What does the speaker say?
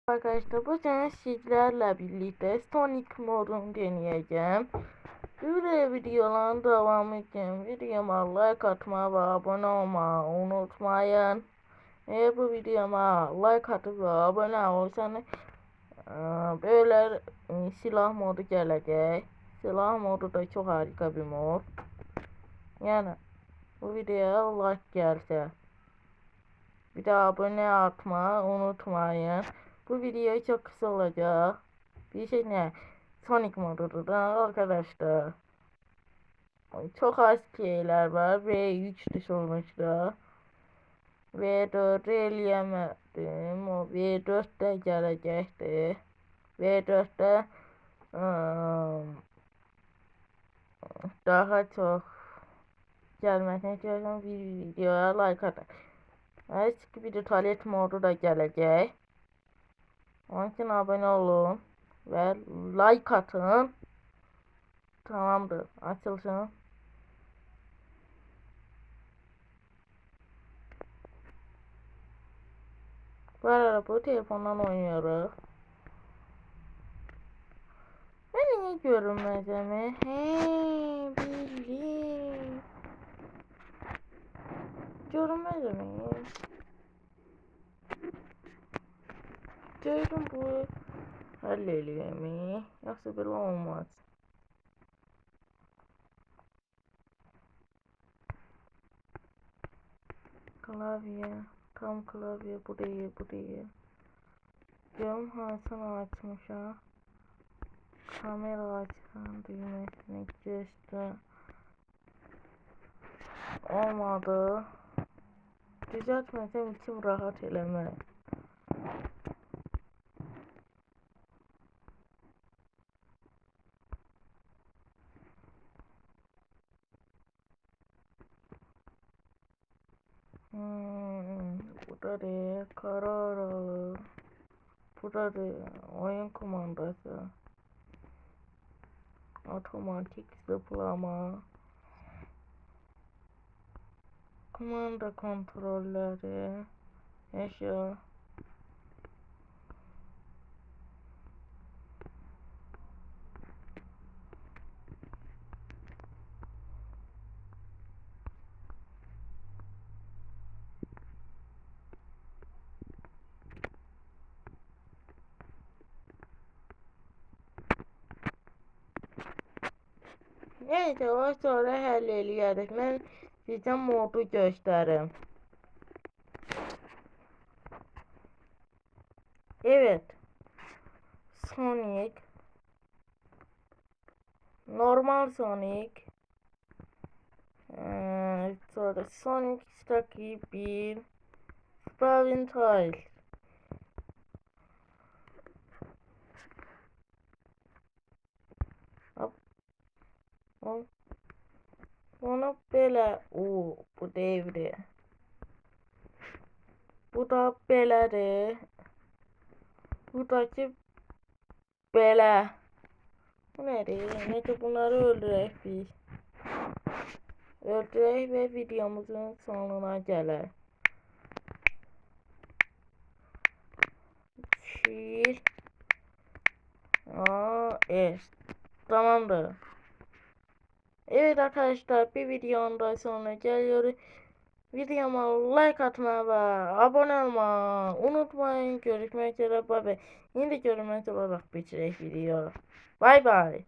Arkadaşlar bugün sizlerle birlikte Sonic modunu deneyeceğim. Böyle videoların devamı için videoma like atmayı ve abone olmayı unutmayın. Eğer bu videoma like atıp ve abone olursanız böyle silah modu gelecek. Silah modu da çok harika bir mod. Yani bu videoya like gelse. Bir de abone atmayı unutmayın. Bu video çok kısa olacak. Bir şey ne? Sonic modudur da arkadaşlar. Çok az şeyler var. V3 düşürmüşler. V4'ü eleyemedim. O V4 de gelecekti. V4'te daha çok gelmesini istiyorsan bir videoya like atın. Eski bir de tuvalet modu da gelecek. Onun için abone olun ve like atın. Tamamdır. Açılsın. Bu arada bu telefondan oynuyoruz. Ben niye görünmezimi? Bildim. Görünmezimi? Gördüm bu. Halleliyor mi? Yoksa böyle olmaz. Klavye. Tam klavye bu değil, bu değil. Diyorum hasını açmış ha. Kamera açan düğmesini göster. Olmadı. Düzeltmesem içim rahat eləmez. Bu da değil, karar alır. Bu da değil, oyun kumandası. Otomatik zıplama. Kumanda kontrolleri. Yaşa. Neyse o sonra hallediyoruz. Ben size modu göstereyim. Evet. Sonic. Normal Sonic. Sonra Sonic Stucky 1. Spavin Tiles. Onu böyle bu devre. Bu da belədir. Buradaki belə. Bu nedir? Neyse bunları öldürək biz. Öldürək ve videomuzun sonuna gələr. Çil. Evet. Tamamdır. Evet arkadaşlar bir videonun da sonuna geliyoruz. Videoma like atmayı ve abone olmayı unutmayın. Görüşmek üzere. Bye bye. Yine görüşmek olarak bitirək video. Bye bye.